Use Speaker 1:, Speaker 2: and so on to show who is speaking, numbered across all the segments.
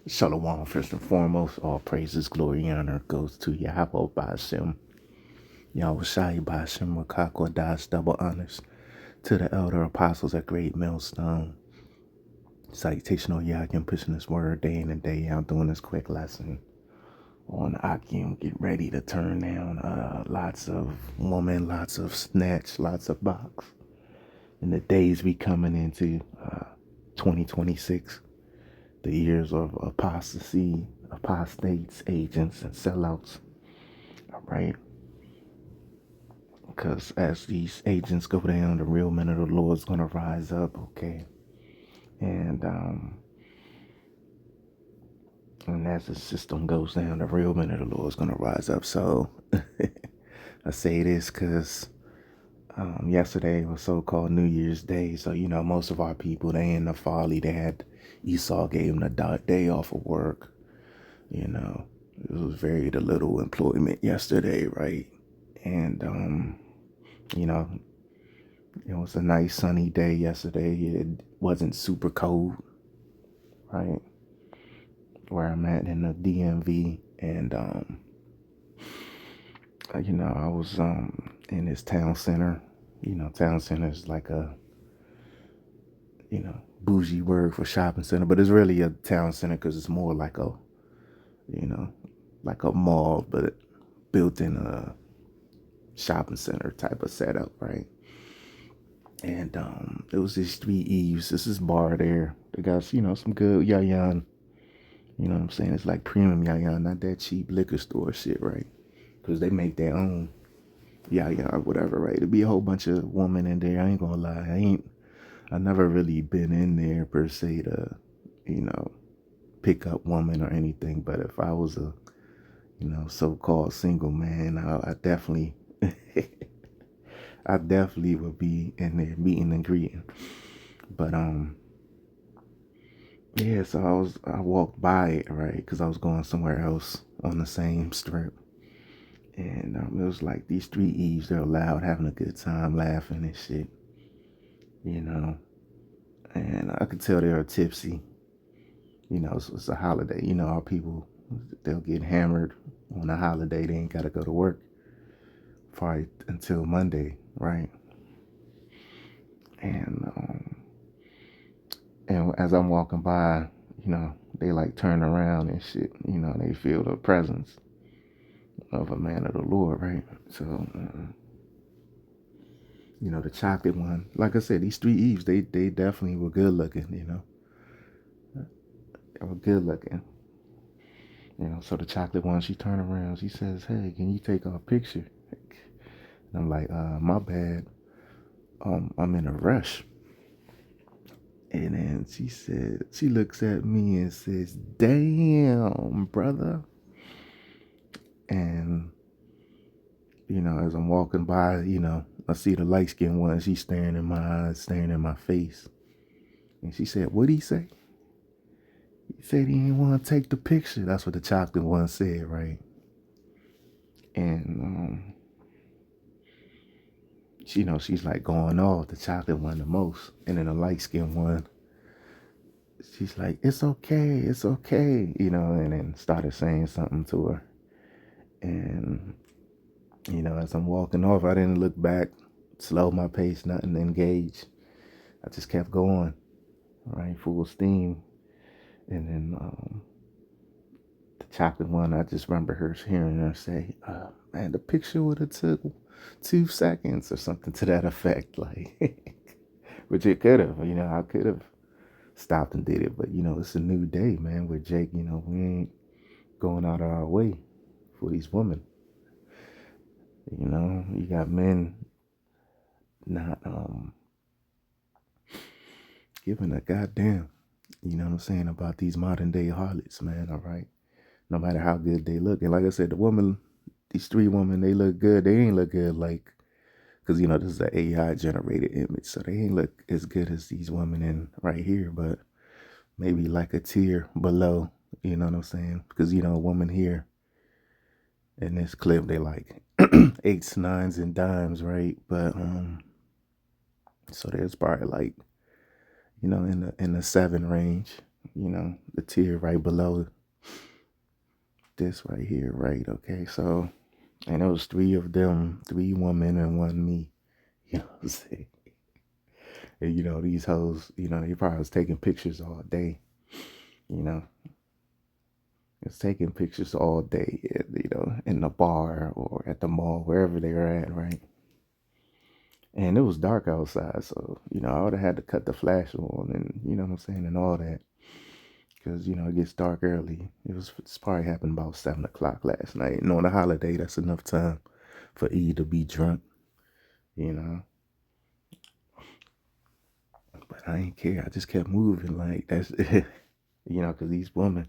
Speaker 1: Shalom, first and foremost, all praises, glory, and honor goes to Yahweh Ba'ashem, Yahweh Shai Ba'ashem, Wakakwa Das, double honors to the elder apostles at Great Millstone. Salutational Yakim, pushing this word day in and day out, doing this quick lesson on Akim. Get ready to turn down lots of woman, lots of snatch, lots of box. In the days we coming into 2026. The years of apostasy, apostates, agents, and sellouts. All right. Because as these agents go down, the real men of the Lord is going to rise up. Okay. And as the system goes down, the real men of the Lord is going to rise up. So I say this because yesterday was so-called New Year's Day. So, most of our people, they in the folly. They had Esau gave them the day off of work. It was very little employment yesterday, right? And it was a nice sunny day yesterday. It wasn't super cold, right? Where I'm at in the DMV, and I was in this town center. Town center is like a bougie word for shopping center, but it's really a town center because it's more like a like a mall, but built in a shopping center type of setup, right? And it was this Street Eves. This is bar there. They got some good yayan. You know what I'm saying? It's like premium yayan, not that cheap liquor store shit, right? Because they make their own yaya or whatever, right? It'd be a whole bunch of women in there. I ain't gonna lie. I never really been in there per se to, you know, pick up woman or anything. But if I was a, so-called single man, I definitely, I definitely would be in there meeting and greeting. But yeah. So I walked by it, right, because I was going somewhere else on the same strip, and it was like these three Eves. They're loud, having a good time, laughing and shit, you know. And I could tell they were tipsy. It's a holiday. Our people, they'll get hammered on a holiday. They ain't got to go to work probably until Monday, right? And and as I'm walking by, they like turn around and shit. They feel the presence of a man of the Lord, right? So, the chocolate one, like I said, these three Eves, they definitely were good looking. They were good looking. So the chocolate one, she turned around, she says, "Hey, can you take our picture?" And I'm like, my bad. I'm in a rush. And then she looks at me and says, "Damn, brother." And, as I'm walking by, I see the light skinned one. She's staring in my eyes, staring in my face. And she said, "What'd he say?" He said he didn't want to take the picture. That's what the chocolate one said, right? And, she's like going off, the chocolate one the most. And then the light skinned one, she's like, it's okay, and then started saying something to her. And, as I'm walking off, I didn't look back, slow my pace, nothing, engage. I just kept going, right, full steam. And then the chocolate one, I just remember her hearing her say, man, the picture would have took 2 seconds or something to that effect. Like, which it could have, I could have stopped and did it. But, it's a new day, man, with Jake, we ain't going out of our way for these women. You got men not giving a goddamn, what I'm saying, about these modern day harlots, man, all right? No matter how good they look. And like I said, these three women, they look good. They ain't look good like, because, this is an AI generated image. So they ain't look as good as these women in right here, but maybe like a tier below, you know what I'm saying? Because, a woman here in this clip, they like eights, nines, and dimes, right? But so there's probably like, in the seven range, the tier right below this right here, right? Okay, so, and it was three of them, three women and one me. You know what I'm saying? And these hoes, they probably was taking pictures all day. You know, it's taking pictures all day, in the bar or at the mall, wherever they were at, right? And it was dark outside, so I would have had to cut the flash on, and you know what I'm saying, and all that, because it gets dark early. It's probably happened about 7 o'clock last night. And on a holiday, that's enough time for E to be drunk, you know. But I ain't care. I just kept moving like that's because these women,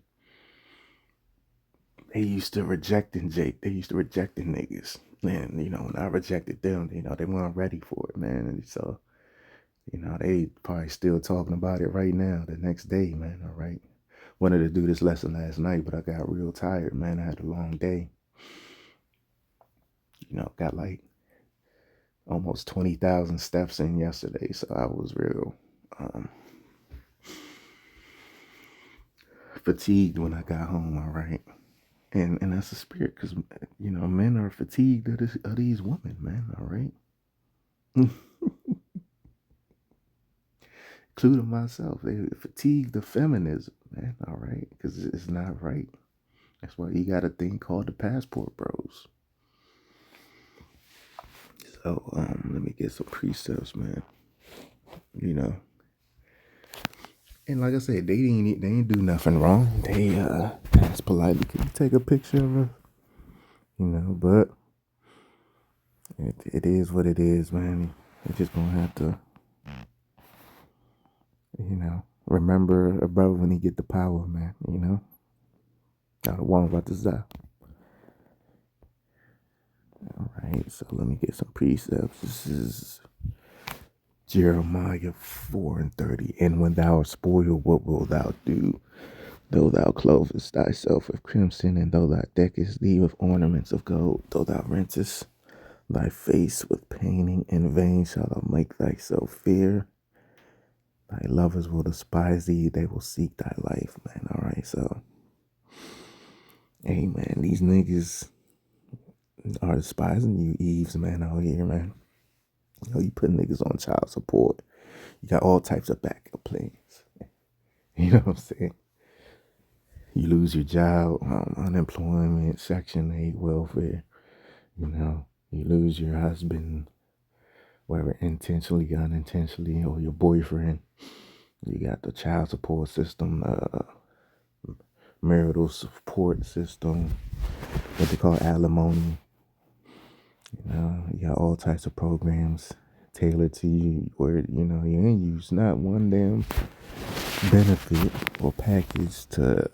Speaker 1: they used to rejecting Jake. They used to rejecting niggas. And, when I rejected them, they weren't ready for it, man. And so, they probably still talking about it right now, the next day, man. All right. Wanted to do this lesson last night, but I got real tired, man. I had a long day. Got like almost 20,000 steps in yesterday. So I was real fatigued when I got home, all right. And that's the spirit, because men are fatigued of these women, man. All right, including myself. They fatigued of feminism, man. All right, because it's not right. That's why you got a thing called the passport bros. So let me get some precepts, man. And like I said, they ain't do nothing wrong. They asked politely, "Can you take a picture of her?" But it is what it is, man. You're just gonna have to, remember a brother when he get the power, man. Not the one about to die. All right, so let me get some precepts. This is Jeremiah 4:30. And when thou art spoiled, what wilt thou do? Though thou clothest thyself with crimson, and though thou deckest thee with ornaments of gold, though thou rentest thy face with painting, in vain shalt thou make thyself fear. Thy lovers will despise thee, they will seek thy life, man. All right, so, hey, man, these niggas are despising you, Eves, man, out here, man. You put niggas on child support. You got all types of backup plans. You know what I'm saying? You lose your job, unemployment, Section 8 welfare. You lose your husband, whether intentionally, unintentionally, or your boyfriend. You got the child support system, marital support system, what they call alimony. You got all types of programs tailored to you, where you ain't use not one damn benefit or package to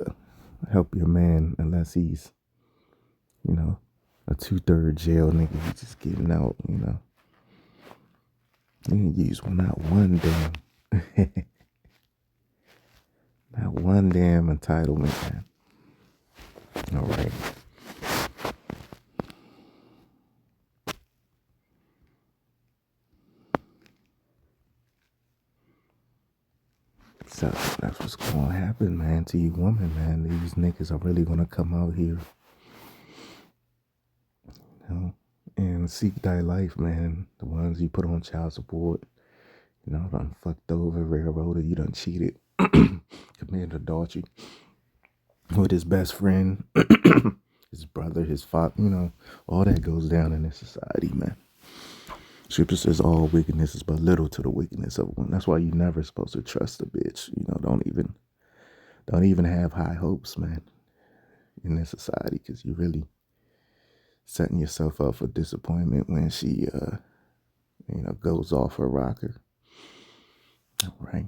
Speaker 1: help your man, unless he's a 2/3 jail nigga. He's just getting out. You ain't use not one damn not one damn entitlement, man. All right. So that's what's gonna happen, man, to you women, man. These niggas are really gonna come out here, and seek thy life, man. The ones you put on child support, done fucked over, railroaded, you done cheated, committed adultery with his best friend, his brother, his father, all that goes down in this society, man. Scripture says all wickedness is but little to the wickedness of one. That's why you're never supposed to trust a bitch. Don't even have high hopes, man, in this society, because you're really setting yourself up for disappointment when she, goes off her rocker. All right.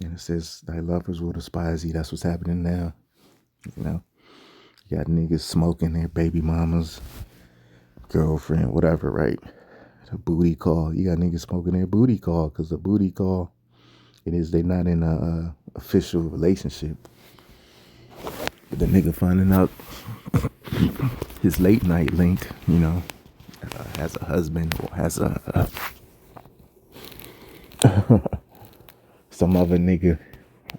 Speaker 1: And it says, thy lovers will despise thee. That's what's happening now. You got niggas smoking their baby mamas, girlfriend, whatever, right? The booty call. You got niggas smoking their booty call, because the booty call, they're not in a official relationship. But the nigga finding out his late night link, has a husband or has a some other nigga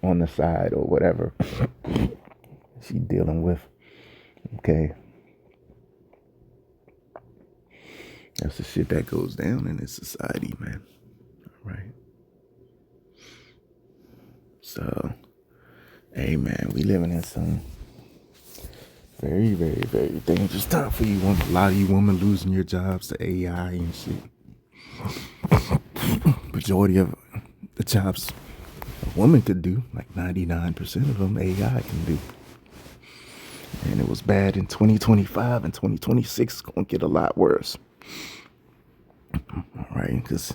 Speaker 1: on the side or whatever she dealing with. Okay. That's the shit that goes down in this society, man. All right. So, hey, man, we living in some very, very, very dangerous time for you women. A lot of you women losing your jobs to AI and shit. Majority of the jobs a woman could do, like 99% of them, AI can do. And it was bad in 2025, and 2026 is going to get a lot worse. All right, because,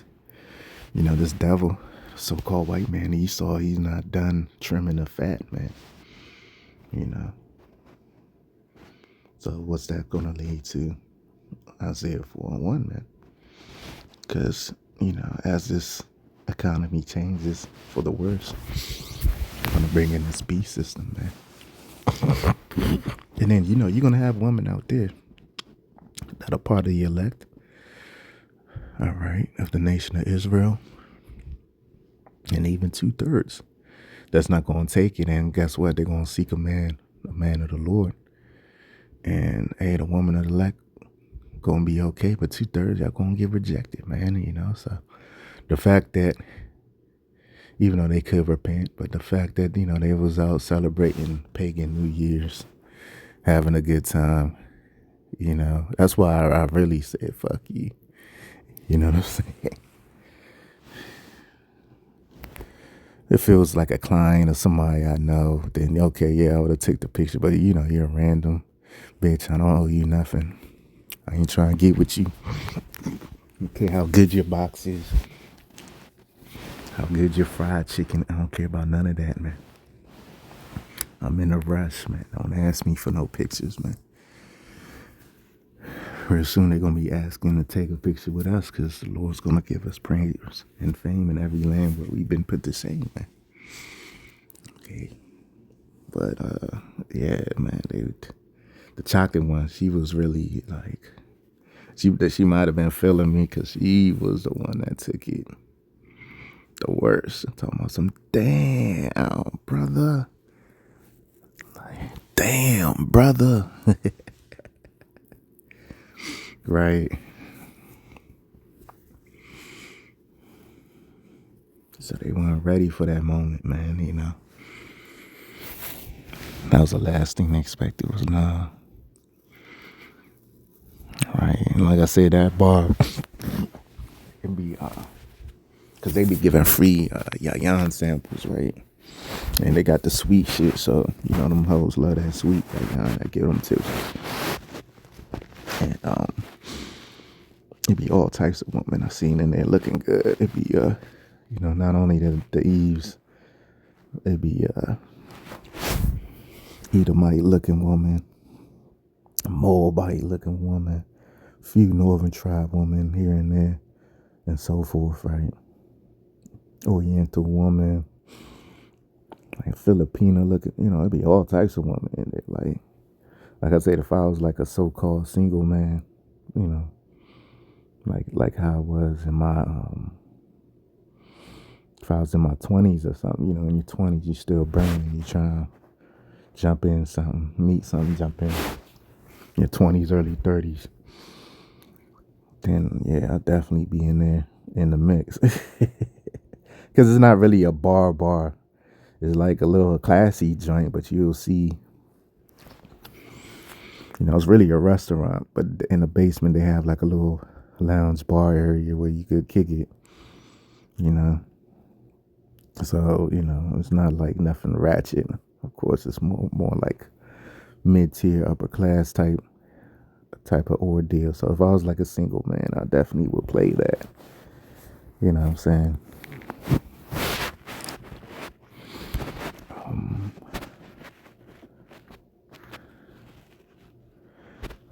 Speaker 1: this devil, so-called white man, he's not done trimming the fat, man. So what's that going to lead to? Isaiah 4:1, man. Because, as this economy changes for the worse, we're going to bring in this beast system, man. And then, you're going to have women out there that are part of the elect, all right, of the nation of Israel. And even 2/3 that's not going to take it. And guess what? They're going to seek a man of the Lord. And, hey, the woman of the elect going to be okay, but 2/3 y'all going to get rejected, man, So the fact that, even though they could repent, but the fact that, they was out celebrating pagan New Year's, having a good time, that's why I really said, fuck you. You know what I'm saying? If it was like a client or somebody I know, then okay, yeah, I would have took the picture. But you're a random bitch. I don't owe you nothing. I ain't trying to get with you. Okay, how good your box is, how good your fried chicken. I don't care about none of that, man. I'm in a rush, man. Don't ask me for no pictures, man. Very soon they're going to be asking to take a picture with us, because the Lord's going to give us praise and fame in every land where we've been put to shame, man. Okay. But, yeah, man, the chocolate one, she was really like, she might have been feeling me, because she was the one that took it the worst. I'm talking about some, damn, brother. Like, damn, brother. Right. So they weren't ready for that moment, man, That was the last thing they expected was nah. Right. And like I said, that bar can be, because they be giving free yayan samples, right? And they got the sweet shit, so, them hoes love that sweet yayan. I give them tips. And, it be all types of women I seen in there looking good. It be, not only the Eves, it be, Edomite looking woman, Moabite looking woman, few Northern tribe women here and there, and so forth, right? Oriental woman, like Filipino looking, it'd be all types of women in there. Like I said, if I was like a so-called single man, like how I was in my, if I was in my 20s or something, in your 20s, you still burning, you trying to jump in something, meet something, jump in your 20s, early 30s. Then, yeah, I'll definitely be in there in the mix. Because it's not really a bar. It's like a little classy joint, but you'll see, it's really a restaurant, but in the basement they have like a little lounge bar area where you could kick it, So, it's not like nothing ratchet. Of course, it's more like mid-tier, upper class type of ordeal. So if I was like a single man, I definitely would play that. You know what I'm saying?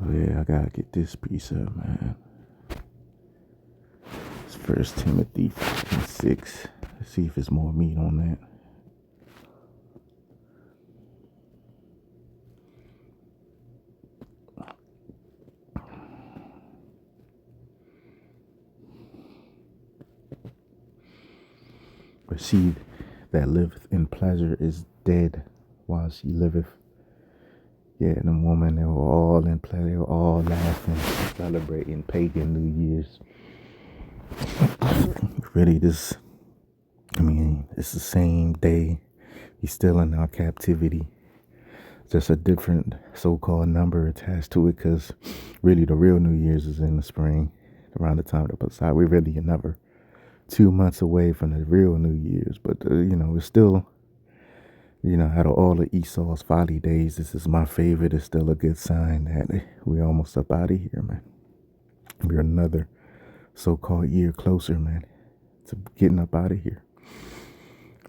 Speaker 1: Oh yeah, I gotta get this piece up, man. It's 1 Timothy 6. Let's see if there's more meat on that. But see, that liveth in pleasure is dead while she liveth. Yeah, and the woman, they were all in play, they were all laughing, celebrating pagan New Year's. Really, it's the same day. He's still in our captivity. Just a different so-called number attached to it, because really the real New Year's is in the spring, around the time of the Messiah. We're really another 2 months away from the real New Year's, but it's still, out of all of Esau's folly days, this is my favorite. It's still a good sign that we're almost up out of here, man. We're another so-called year closer, man, to getting up out of here.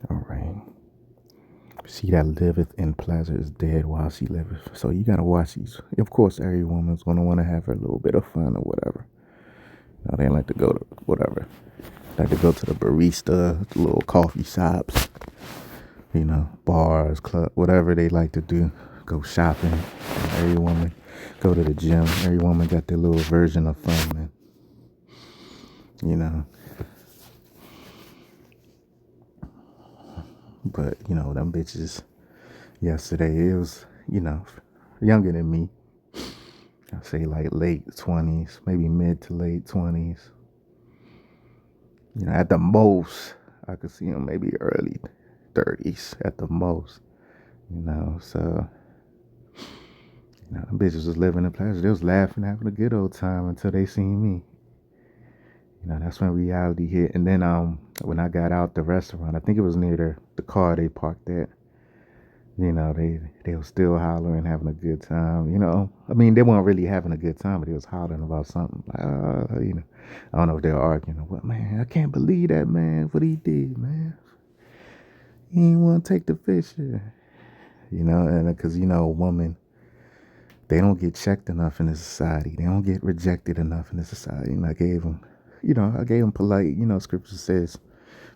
Speaker 1: All right. She that liveth in pleasure is dead while she liveth. So you gotta watch these. Of course, every woman's gonna want to have her little bit of fun or whatever. They like to go to whatever. Like to go to the barista, the little coffee shops, bars, club, whatever they like to do. Go shopping. Every woman go to the gym. Every woman got their little version of fun, man. But, them bitches yesterday, it was, younger than me. I'd say like late 20s, maybe mid to late 20s. At the most, I could see them maybe early 30s at the most. So, them bitches was living in pleasure. They was laughing, having a good old time until they seen me. That's when reality hit. And then when I got out the restaurant, I think it was near the car they parked at. They were still hollering, having a good time. They weren't really having a good time, but they was hollering about something. Like, I don't know if they were arguing or what. Man, I can't believe that, man, what he did, man. He didn't want to take the picture. And because, women, they don't get checked enough in this society. They don't get rejected enough in this society. And I gave them polite, scripture says,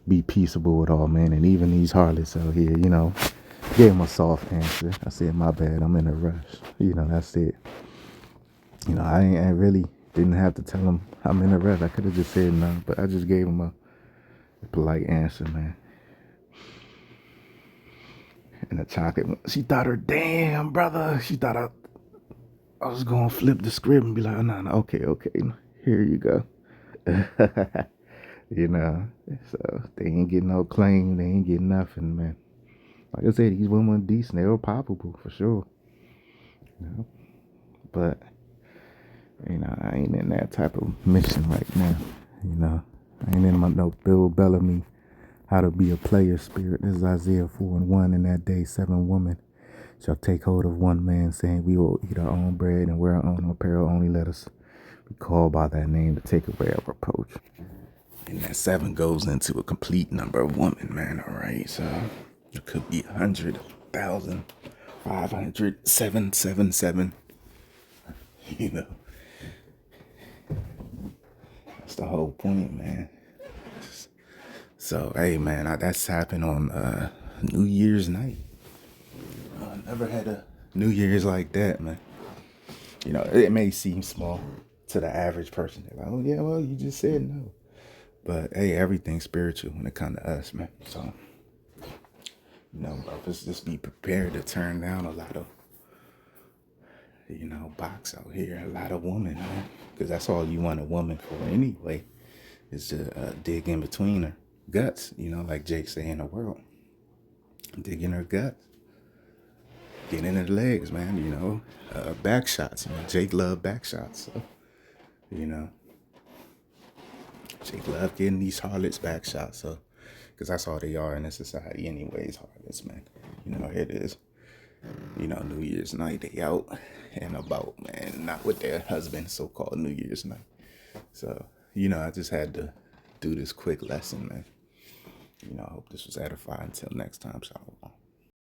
Speaker 1: be peaceable with all men. And even these harlots out here, gave him a soft answer. I said, my bad, I'm in a rush. That's it. I really didn't have to tell him I'm in a rush. I could have just said no, but I just gave him a polite answer, man. And the chocolate, she thought her, damn, brother. She thought I was going to flip the script and be like, no, okay, here you go. So they ain't getting no claim. They ain't getting nothing, man. Like I said, these women are decent. They were poppable for sure. But, I ain't in that type of mission right now. I ain't in no Bill Bellamy, how to be a player spirit. This is Isaiah 4:1. In that day, 7 women shall take hold of one man, saying, we will eat our own bread and wear our own apparel. Only let us be called by that name to take away our reproach. And that 7 goes into a complete number of women, man. All right. So it could be 100, 1,000, 500, 777. That's the whole point, man. So, hey, man, that's happened on New Year's night. I never had a New Year's like that, man. It may seem small to the average person. They're like, oh, yeah, well, you just said no. But, hey, everything's spiritual when it comes to us, man. So, brothers, just be prepared to turn down a lot of, box out here. A lot of women, man. Because that's all you want a woman for anyway, is to dig in between her guts, like Jake say in the world. Dig in her guts. Get in her legs, man, back shots. Jake loved back shots. So, Jake loved getting these harlots back shots. So, because that's all they are in this society anyways, harlots, man. Here it is. New Year's night, they out and about, man. Not with their husband, so-called New Year's night. So, I just had to do this quick lesson, man. I hope this was edifying. Until next time, so